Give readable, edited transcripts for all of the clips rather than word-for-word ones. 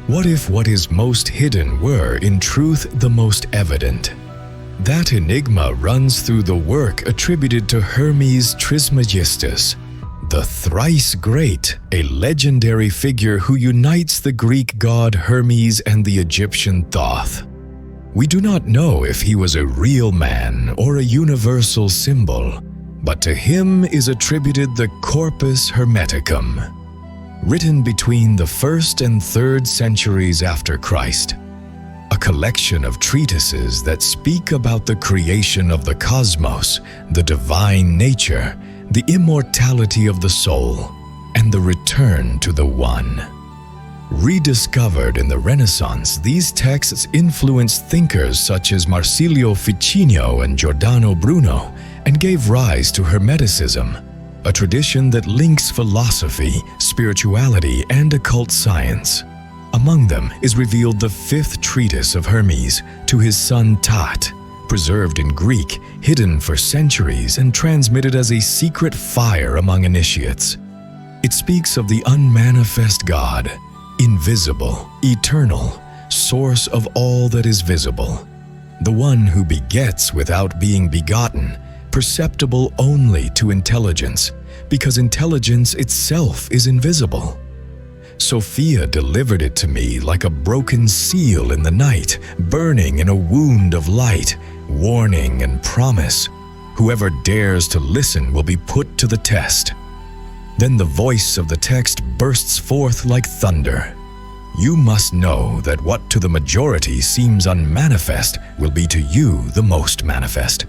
What if what is most hidden were, in truth, the most evident? That enigma runs through the work attributed to Hermes Trismegistus, the thrice great, a legendary figure who unites the Greek god Hermes and the Egyptian Thoth. We do not know if he was a real man or a universal symbol, but to him is attributed the Corpus Hermeticum, written between the 1st and 3rd centuries after Christ, a collection of treatises that speak about the creation of the cosmos, the divine nature, the immortality of the soul, and the return to the One. Rediscovered in the Renaissance, these texts influenced thinkers such as Marsilio Ficino and Giordano Bruno and gave rise to Hermeticism, a tradition that links philosophy, spirituality, and occult science. Among them is revealed the 5th treatise of Hermes to his son TAT, preserved in Greek, hidden for centuries, and transmitted as a secret fire among initiates. It speaks of the unmanifest God, invisible, eternal, source of all that is visible, the one who begets without being begotten, perceptible only to intelligence, because intelligence itself is invisible. Sophia delivered it to me like a broken seal in the night, burning in a wound of light, warning and promise. Whoever dares to listen will be put to the test. Then the voice of the text bursts forth like thunder. You must know that what to the majority seems unmanifest will be to you the most manifest.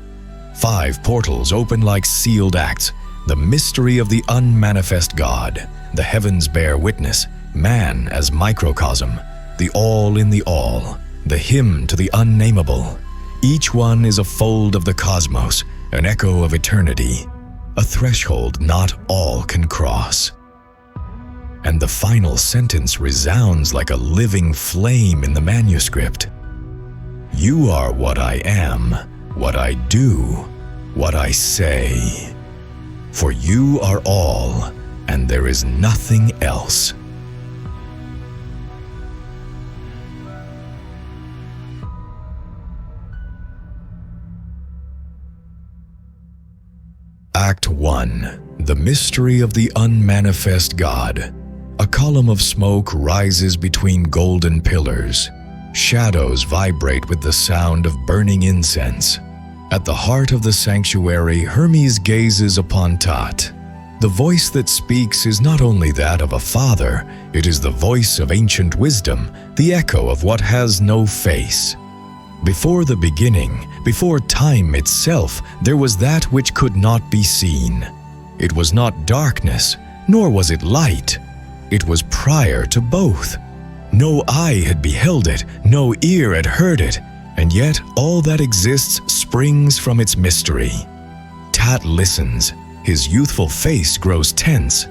5 portals open like sealed acts, the mystery of the unmanifest God, the heavens bear witness, man as microcosm, the all in the all, the hymn to the unnameable. Each one is a fold of the cosmos, an echo of eternity, a threshold not all can cross. And the final sentence resounds like a living flame in the manuscript. You are what I am, what I do, what I say. For you are all, and there is nothing else. Act 1. The Mystery of the Unmanifest God. A column of smoke rises between golden pillars. Shadows vibrate with the sound of burning incense. At the heart of the sanctuary, Hermes gazes upon TAT. The voice that speaks is not only that of a father, it is the voice of ancient wisdom, the echo of what has no face. Before the beginning, before time itself, there was that which could not be seen. It was not darkness, nor was it light. It was prior to both. No eye had beheld it, no ear had heard it, and yet all that exists springs from its mystery. TAT listens. His youthful face grows tense.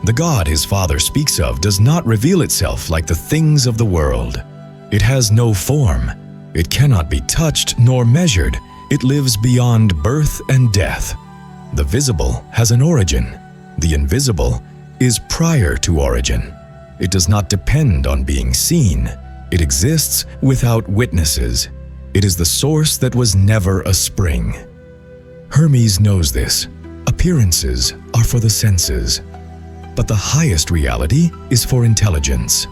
The God his father speaks of does not reveal itself like the things of the world. It has no form. It cannot be touched nor measured. It lives beyond birth and death. The visible has an origin. The invisible is prior to origin. It does not depend on being seen. It exists without witnesses. It is the source that was never a spring. Hermes knows this. Appearances are for the senses. But the highest reality is for intelligence.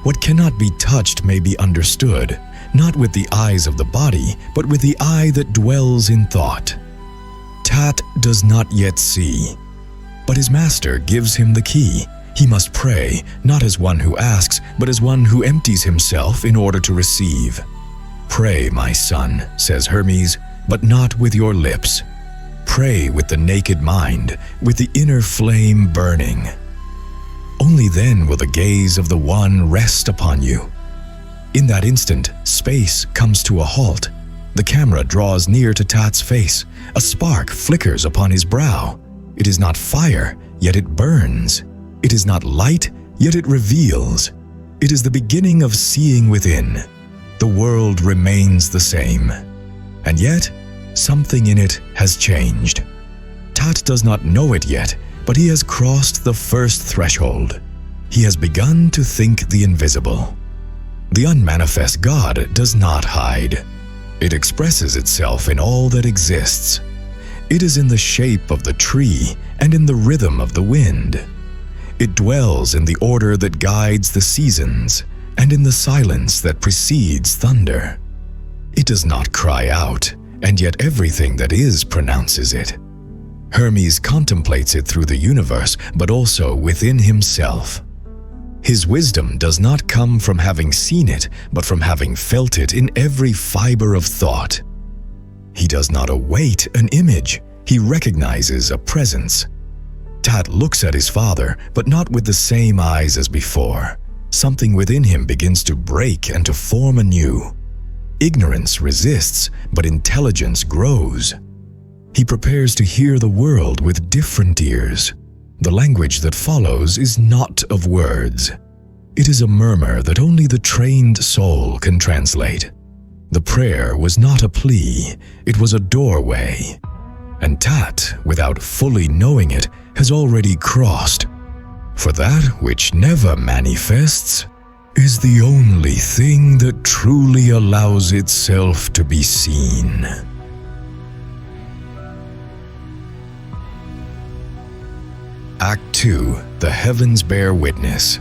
What cannot be touched may be understood, not with the eyes of the body, but with the eye that dwells in thought. TAT does not yet see, but his master gives him the key. He must pray, not as one who asks, but as one who empties himself in order to receive. Pray, my son, says Hermes, but not with your lips. Pray with the naked mind, with the inner flame burning. Only then will the gaze of the One rest upon you. In that instant, space comes to a halt. The camera draws near to TAT's face. A spark flickers upon his brow. It is not fire, yet it burns. It is not light, yet it reveals. It is the beginning of seeing within. The world remains the same. And yet, something in it has changed. TAT does not know it yet, but he has crossed the first threshold. He has begun to think the invisible. The unmanifest God does not hide. It expresses itself in all that exists. It is in the shape of the tree and in the rhythm of the wind. It dwells in the order that guides the seasons and in the silence that precedes thunder. It does not cry out, and yet everything that is pronounces it. Hermes contemplates it through the universe, but also within himself. His wisdom does not come from having seen it, but from having felt it in every fiber of thought. He does not await an image, he recognizes a presence. TAT looks at his father, but not with the same eyes as before. Something within him begins to break and to form anew. Ignorance resists, but intelligence grows. He prepares to hear the world with different ears. The language that follows is not of words. It is a murmur that only the trained soul can translate. The prayer was not a plea, it was a doorway. And TAT, without fully knowing it, has already crossed. For that which never manifests is the only thing that truly allows itself to be seen. Act 2. The heavens bear witness.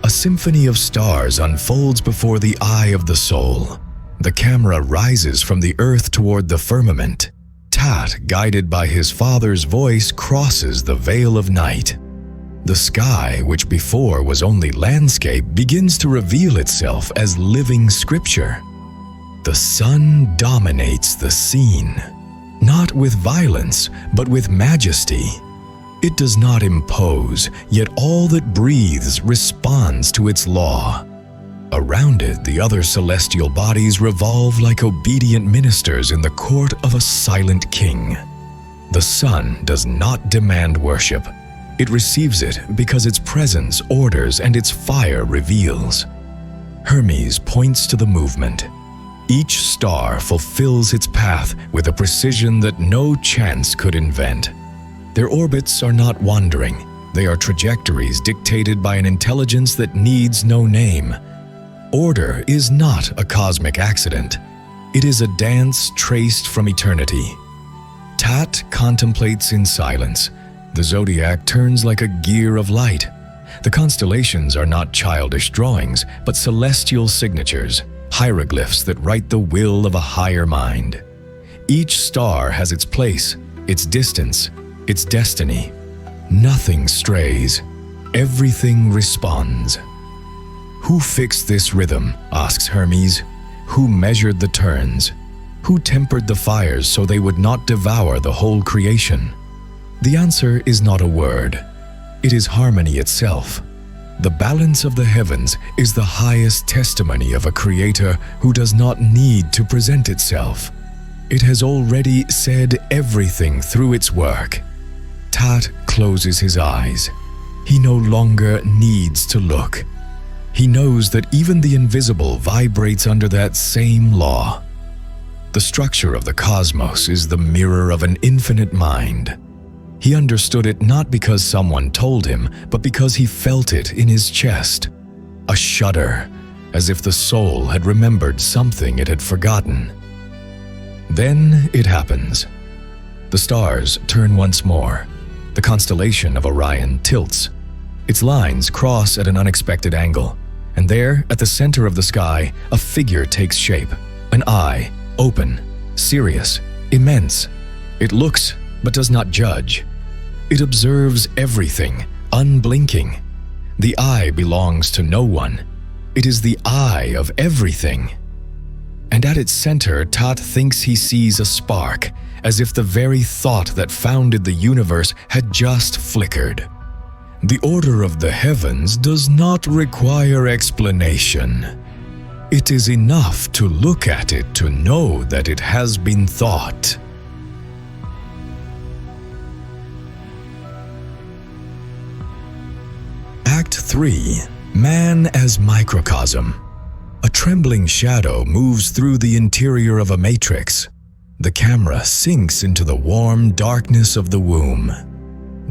A symphony of stars unfolds before the eye of the soul. The camera rises from the earth toward the firmament. TAT, guided by his father's voice, crosses the veil of night. The sky, which before was only landscape, begins to reveal itself as living scripture. The sun dominates the scene, not with violence, but with majesty. It does not impose, yet all that breathes responds to its law. Around it, the other celestial bodies revolve like obedient ministers in the court of a silent king. The sun does not demand worship. It receives it because its presence orders and its fire reveals. Hermes points to the movement. Each star fulfills its path with a precision that no chance could invent. Their orbits are not wandering. They are trajectories dictated by an intelligence that needs no name. Order is not a cosmic accident. It is a dance traced from eternity. TAT contemplates in silence. The zodiac turns like a gear of light. The constellations are not childish drawings, but celestial signatures, hieroglyphs that write the will of a higher mind. Each star has its place, its distance, its destiny. Nothing strays. Everything responds. Who fixed this rhythm? Asks Hermes. Who measured the turns? Who tempered the fires so they would not devour the whole creation? The answer is not a word. It is harmony itself. The balance of the heavens is the highest testimony of a creator who does not need to present itself. It has already said everything through its work. TAT closes his eyes. He no longer needs to look. He knows that even the invisible vibrates under that same law. The structure of the cosmos is the mirror of an infinite mind. He understood it not because someone told him, but because he felt it in his chest. A shudder, as if the soul had remembered something it had forgotten. Then it happens. The stars turn once more. The constellation of Orion tilts. Its lines cross at an unexpected angle, and there, at the center of the sky, a figure takes shape. An eye, open, serious, immense. It looks, but does not judge. It observes everything, unblinking. The eye belongs to no one. It is the eye of everything. And at its center, TAT thinks he sees a spark, as if the very thought that founded the universe had just flickered. The order of the heavens does not require explanation. It is enough to look at it to know that it has been thought. Act 3. Man as Microcosm. A trembling shadow moves through the interior of a matrix. The camera sinks into the warm darkness of the womb.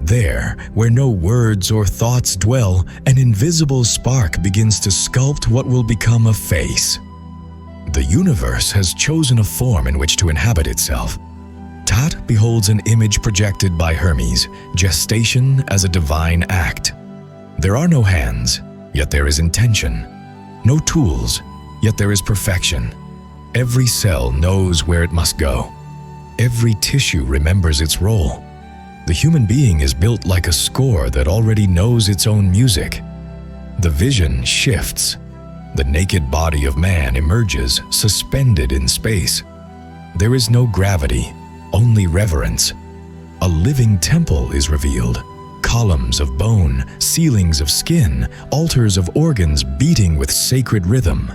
There, where no words or thoughts dwell, an invisible spark begins to sculpt what will become a face. The universe has chosen a form in which to inhabit itself. TAT beholds an image projected by Hermes, gestation as a divine act. There are no hands, yet there is intention. No tools, yet there is perfection. Every cell knows where it must go. Every tissue remembers its role. The human being is built like a score that already knows its own music. The vision shifts. The naked body of man emerges, suspended in space. There is no gravity, only reverence. A living temple is revealed. Columns of bone, ceilings of skin, altars of organs beating with sacred rhythm.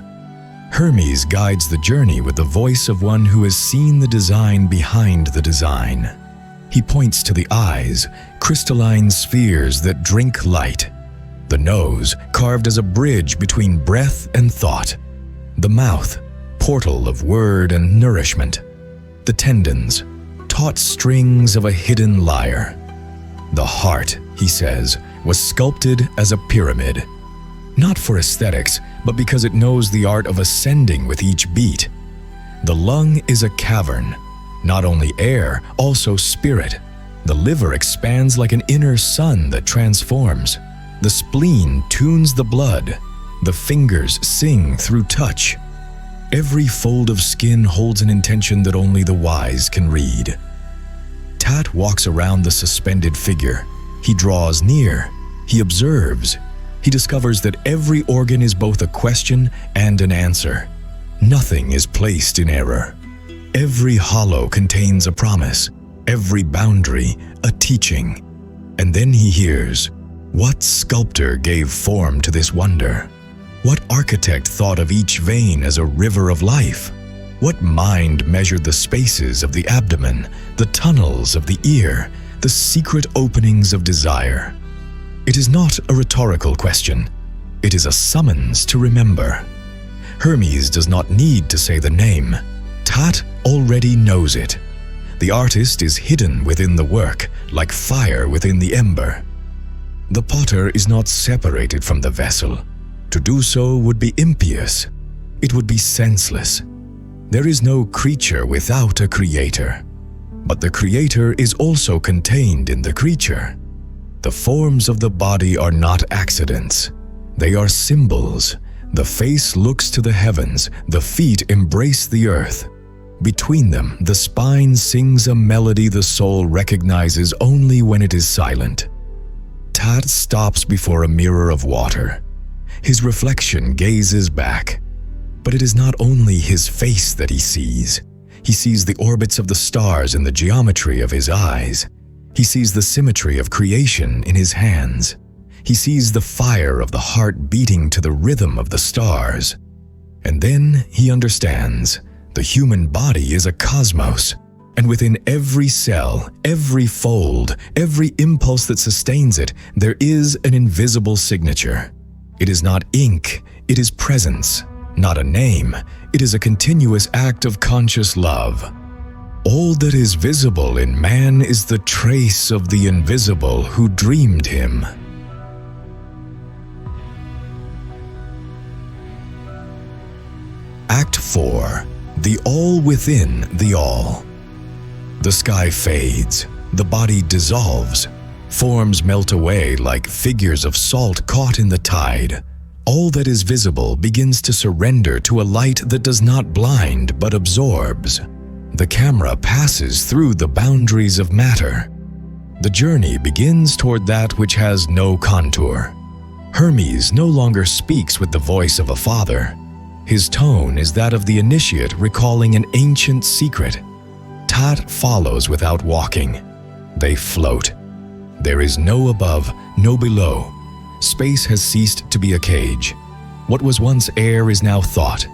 Hermes guides the journey with the voice of one who has seen the design behind the design. He points to the eyes, crystalline spheres that drink light. The nose, carved as a bridge between breath and thought. The mouth, portal of word and nourishment. The tendons, taut strings of a hidden lyre. The heart, he says, was sculpted as a pyramid. Not for aesthetics, but because it knows the art of ascending with each beat. The lung is a cavern, not only air, also spirit. The liver expands like an inner sun that transforms. The spleen tunes the blood. The fingers sing through touch. Every fold of skin holds an intention that only the wise can read. TAT walks around the suspended figure. He draws near. He observes. He discovers that every organ is both a question and an answer. Nothing is placed in error. Every hollow contains a promise, every boundary a teaching. And then he hears, what sculptor gave form to this wonder? What architect thought of each vein as a river of life? What mind measured the spaces of the abdomen, the tunnels of the ear, the secret openings of desire? It is not a rhetorical question. It is a summons to remember. Hermes does not need to say the name. TAT already knows it. The artist is hidden within the work, like fire within the ember. The potter is not separated from the vessel. To do so would be impious. It would be senseless. There is no creature without a creator. But the creator is also contained in the creature. The forms of the body are not accidents. They are symbols. The face looks to the heavens, the feet embrace the earth. Between them, the spine sings a melody the soul recognizes only when it is silent. TAT stops before a mirror of water. His reflection gazes back. But it is not only his face that he sees. He sees the orbits of the stars in the geometry of his eyes. He sees the symmetry of creation in his hands. He sees the fire of the heart beating to the rhythm of the stars. And then he understands. The human body is a cosmos, and within every cell, every fold, every impulse that sustains it, there is an invisible signature. It is not ink, it is presence. Not a name, it is a continuous act of conscious love. All that is visible in man is the trace of the invisible who dreamed him. Act 4. The all within the all. The sky fades, the body dissolves, forms melt away like figures of salt caught in the tide. All that is visible begins to surrender to a light that does not blind but absorbs. The camera passes through the boundaries of matter. The journey begins toward that which has no contour. Hermes no longer speaks with the voice of a father. His tone is that of the initiate recalling an ancient secret. TAT follows without walking. They float. There is no above, no below. Space has ceased to be a cage. What was once air is now thought.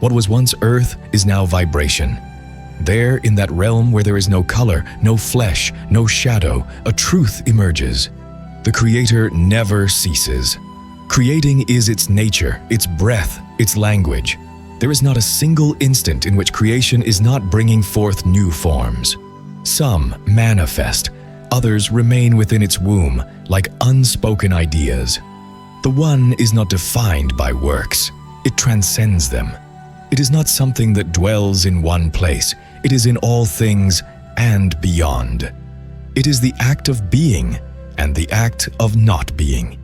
What was once earth is now vibration. There, in that realm where there is no color, no flesh, no shadow, a truth emerges. The Creator never ceases. Creating is its nature, its breath, its language. There is not a single instant in which creation is not bringing forth new forms. Some manifest, Others remain within its womb like unspoken ideas. The One is not defined by works. It transcends them. It is not something that dwells in one place. It is in all things and beyond. It is the act of being and the act of not being.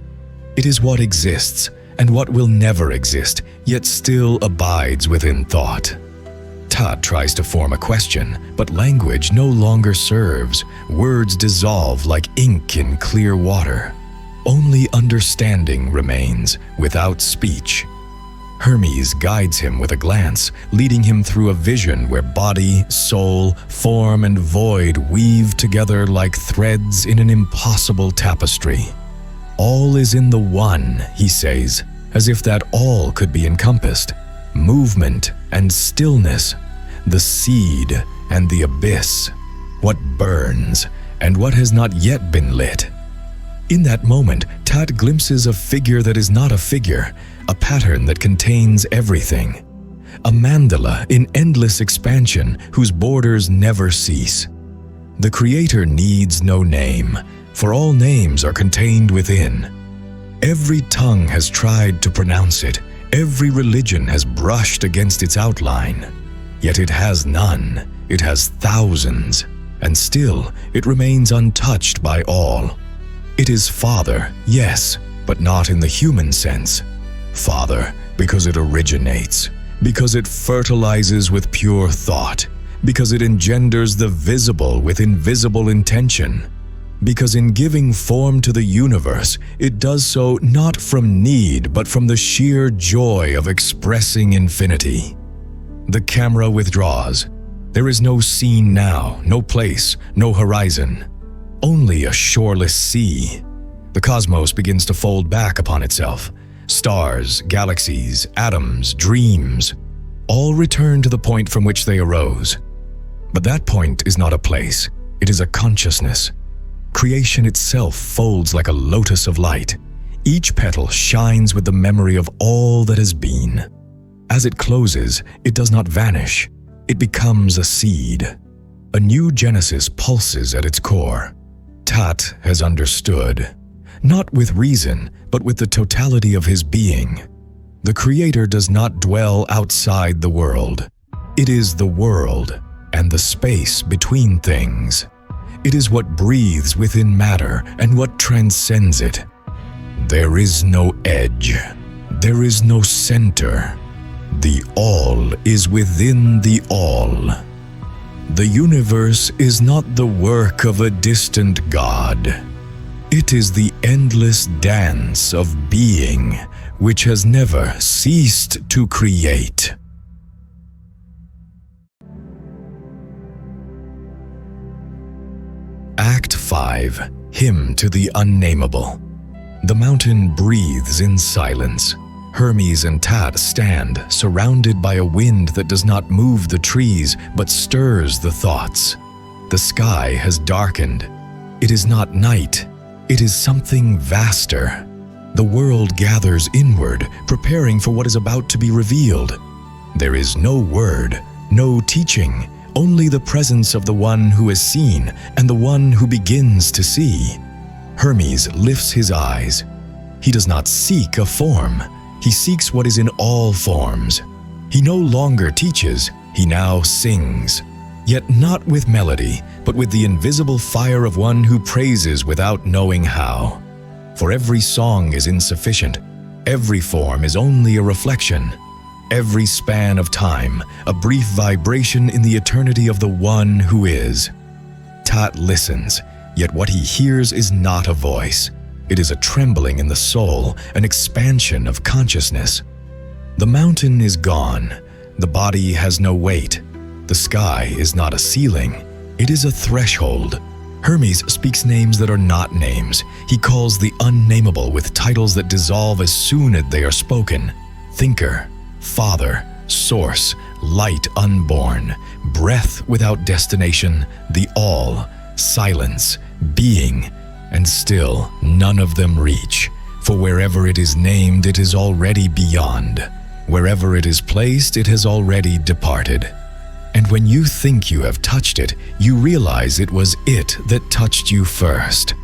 It is what exists and what will never exist, yet still abides within thought. TAT tries to form a question, but language no longer serves. Words dissolve like ink in clear water. Only understanding remains without speech. Hermes guides him with a glance, leading him through a vision where body, soul, form, and void weave together like threads in an impossible tapestry. All is in the One, he says, as if that all could be encompassed. Movement and stillness, the seed and the abyss, what burns and what has not yet been lit. In that moment, TAT glimpses a figure that is not a figure, a pattern that contains everything. A mandala in endless expansion whose borders never cease. The Creator needs no name, for all names are contained within. Every tongue has tried to pronounce it, every religion has brushed against its outline. Yet it has none, it has thousands, and still it remains untouched by all. It is Father, yes, but not in the human sense. Father, because it originates, because it fertilizes with pure thought, because it engenders the visible with invisible intention, because in giving form to the universe, it does so not from need, but from the sheer joy of expressing infinity. The camera withdraws. There is no scene now, no place, no horizon. Only a shoreless sea. The cosmos begins to fold back upon itself. Stars, galaxies, atoms, dreams, all return to the point from which they arose. But that point is not a place, it is a consciousness. Creation itself folds like a lotus of light. Each petal shines with the memory of all that has been. As it closes, it does not vanish. It becomes a seed. A new genesis pulses at its core. TAT has understood, not with reason, but with the totality of his being. The Creator does not dwell outside the world. It is the world and the space between things. It is what breathes within matter and what transcends it. There is no edge. There is no center. The all is within the all. The universe is not the work of a distant God. It is the endless dance of being which has never ceased to create. Act 5. Hymn to the Unnameable. The mountain breathes in silence. Hermes and TAT stand, surrounded by a wind that does not move the trees, but stirs the thoughts. The sky has darkened. It is not night. It is something vaster. The world gathers inward, preparing for what is about to be revealed. There is no word, no teaching, only the presence of the one who has seen and the one who begins to see. Hermes lifts his eyes. He does not seek a form. He seeks what is in all forms. He no longer teaches, he now sings. Yet not with melody, but with the invisible fire of one who praises without knowing how. For every song is insufficient. Every form is only a reflection. Every span of time, a brief vibration in the eternity of the one who is. TAT listens, yet what he hears is not a voice. It is a trembling in the soul, an expansion of consciousness. The mountain is gone. The body has no weight. The sky is not a ceiling. It is a threshold. Hermes speaks names that are not names. He calls the unnameable with titles that dissolve as soon as they are spoken. Thinker, Father, Source, Light unborn, Breath without destination, the All, Silence, Being, and still none of them reach. For wherever it is named, it is already beyond. Wherever it is placed, it has already departed. And when you think you have touched it, you realize it was it that touched you first.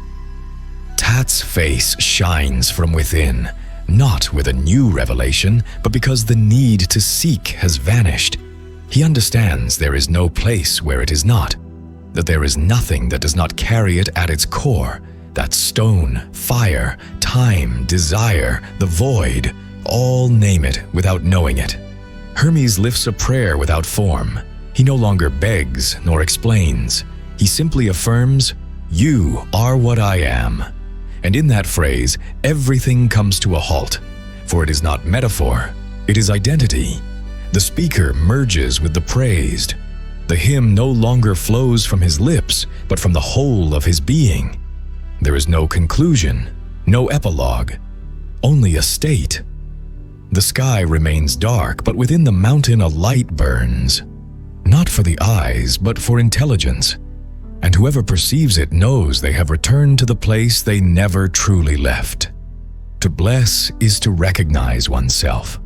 TAT's face shines from within, not with a new revelation, but because the need to seek has vanished. He understands there is no place where it is not, that there is nothing that does not carry it at its core, that stone, fire, time, desire, the void, all name it without knowing it. Hermes lifts a prayer without form. He no longer begs nor explains. He simply affirms, "You are what I am." And in that phrase, everything comes to a halt, for it is not metaphor, it is identity. The speaker merges with the praised. The hymn no longer flows from his lips, but from the whole of his being. There is no conclusion, no epilogue, only a state. The sky remains dark, but within the mountain a light burns, not for the eyes, but for intelligence. And whoever perceives it knows they have returned to the place they never truly left. To bless is to recognize oneself,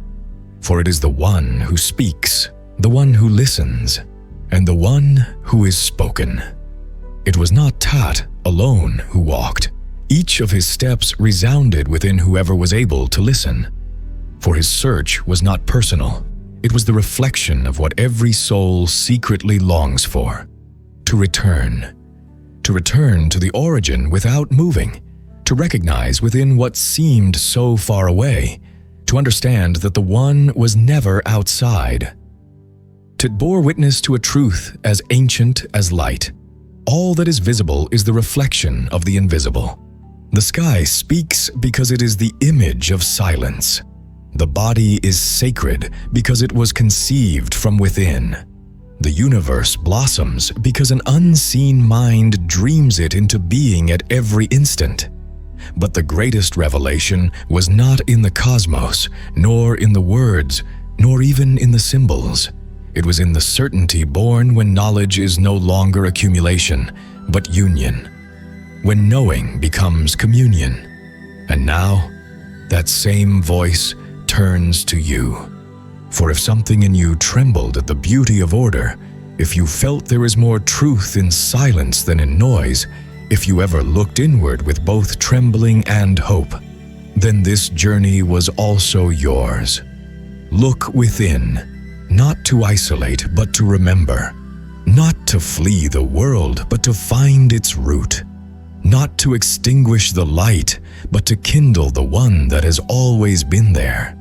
for it is the one who speaks, the one who listens, and the one who is spoken. It was not TAT alone who walked. Each of his steps resounded within whoever was able to listen. For his search was not personal. It was the reflection of what every soul secretly longs for. To return to the origin without moving, to recognize within what seemed so far away, to understand that the one was never outside. TAT bore witness to a truth as ancient as light. All that is visible is the reflection of the invisible. The sky speaks because it is the image of silence. The body is sacred because it was conceived from within. The universe blossoms because an unseen mind dreams it into being at every instant. But the greatest revelation was not in the cosmos, nor in the words, nor even in the symbols. It was in the certainty born when knowledge is no longer accumulation, but union. When knowing becomes communion. And now, that same voice turns to you. For if something in you trembled at the beauty of order, if you felt there is more truth in silence than in noise, if you ever looked inward with both trembling and hope, then this journey was also yours. Look within, not to isolate, but to remember. Not to flee the world, but to find its root. Not to extinguish the light, but to kindle the one that has always been there.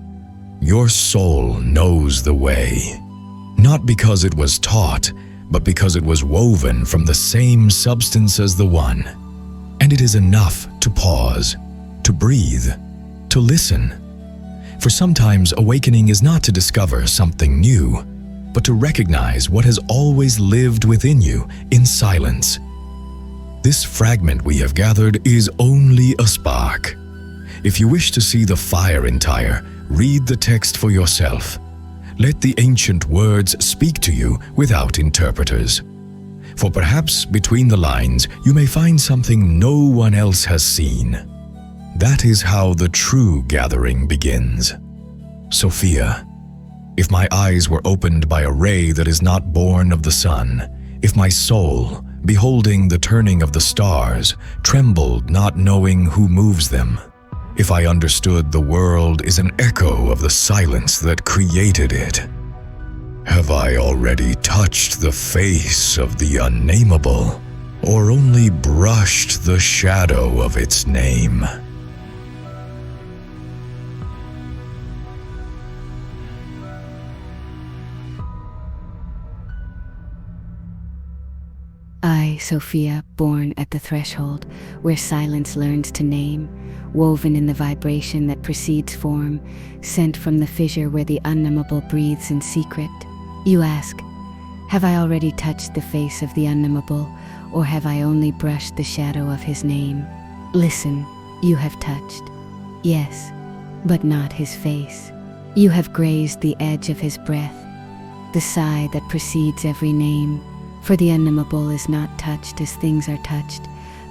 Your soul knows the way, not because it was taught, but because it was woven from the same substance as the one. And it is enough to pause, to breathe, to listen. For sometimes awakening is not to discover something new, but to recognize what has always lived within you in silence. This fragment we have gathered is only a spark. If you wish to see the fire entire, read the text for yourself. Let the ancient words speak to you without interpreters. For perhaps between the lines you may find something no one else has seen. That is how the true gathering begins. Sophia, if my eyes were opened by a ray that is not born of the sun, if my soul, beholding the turning of the stars, trembled not knowing who moves them, if I understood the world is an echo of the silence that created it, have I already touched the face of the Unnameable, or only brushed the shadow of its name? I, Sophia, born at the threshold, where silence learns to name, woven in the vibration that precedes form, sent from the fissure where the Unnameable breathes in secret. You ask, have I already touched the face of the Unnameable, or have I only brushed the shadow of his name? Listen, you have touched. Yes, but not his face. You have grazed the edge of his breath, the sigh that precedes every name. For the Unnameable is not touched as things are touched,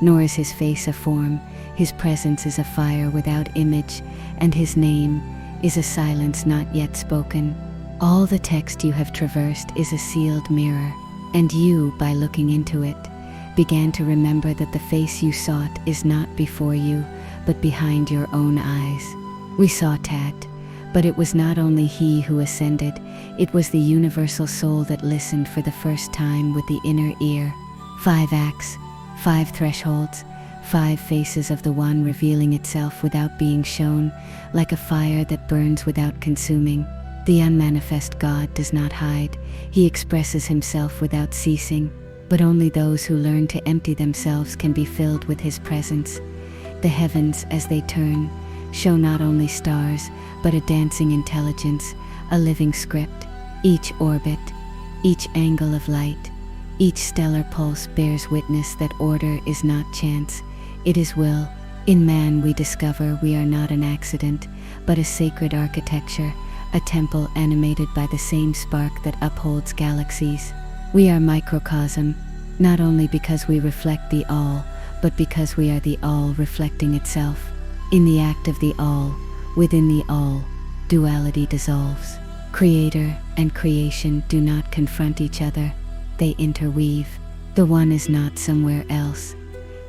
nor is his face a form. His presence is a fire without image, and his name is a silence not yet spoken. All the text you have traversed is a sealed mirror, and you, by looking into it, began to remember that the face you sought is not before you, but behind your own eyes. We saw TAT, but it was not only he who ascended, it was the universal soul that listened for the first time with the inner ear. 5 acts, 5 thresholds, 5 faces of the one revealing itself without being shown, like a fire that burns without consuming. The unmanifest God does not hide, he expresses himself without ceasing, but only those who learn to empty themselves can be filled with his presence. The heavens, as they turn, show not only stars, but a dancing intelligence, a living script. Each orbit, each angle of light, each stellar pulse bears witness that order is not chance, it is will. In man we discover we are not an accident, but a sacred architecture, a temple animated by the same spark that upholds galaxies. We are microcosm, not only because we reflect the all, but because we are the all reflecting itself. In the act of the all, within the all, duality dissolves. Creator and creation do not confront each other, they interweave. The one is not somewhere else.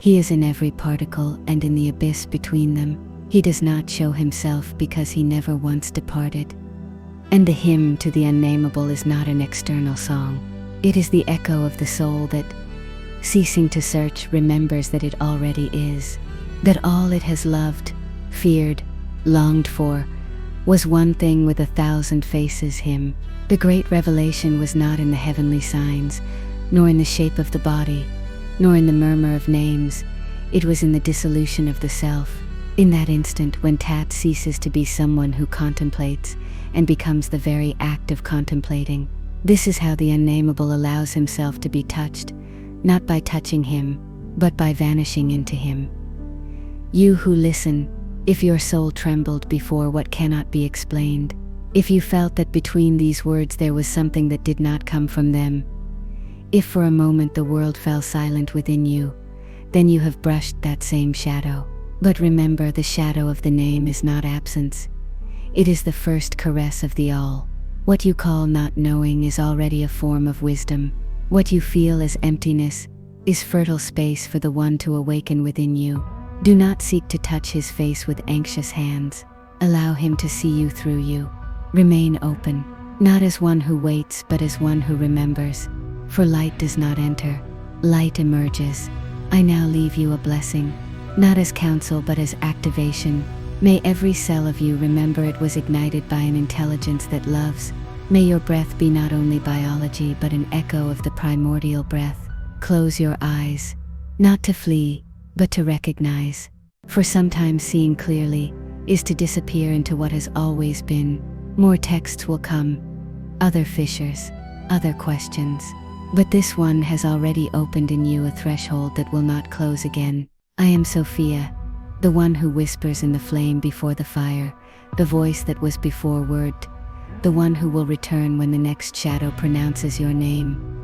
He is in every particle and in the abyss between them. He does not show himself because he never once departed. And the hymn to the unnameable is not an external song. It is the echo of the soul that, ceasing to search, remembers that it already is. That all it has loved, feared, longed for, was one thing with 1,000 faces, him. The great revelation was not in the heavenly signs, nor in the shape of the body, nor in the murmur of names. It was in the dissolution of the self. In that instant when TAT ceases to be someone who contemplates and becomes the very act of contemplating. This is how the unnameable allows himself to be touched, not by touching him, but by vanishing into him. You who listen, if your soul trembled before what cannot be explained, if you felt that between these words there was something that did not come from them, if for a moment the world fell silent within you, then you have brushed that same shadow. But remember, the shadow of the name is not absence. It is the first caress of the all. What you call not knowing is already a form of wisdom. What you feel as emptiness is fertile space for the one to awaken within you. Do not seek to touch his face with anxious hands. Allow him to see you through you. Remain open, not as one who waits, but as one who remembers. For light does not enter, light emerges. I now leave you a blessing, not as counsel but as activation. May every cell of you remember it was ignited by an intelligence that loves. May your breath be not only biology but an echo of the primordial breath. Close your eyes, not to flee, but to recognize. For sometimes seeing clearly is to disappear into what has always been. More texts will come, other fissures, other questions. But this one has already opened in you a threshold that will not close again. I am Sophia, the one who whispers in the flame before the fire, the voice that was before word, the one who will return when the next shadow pronounces your name.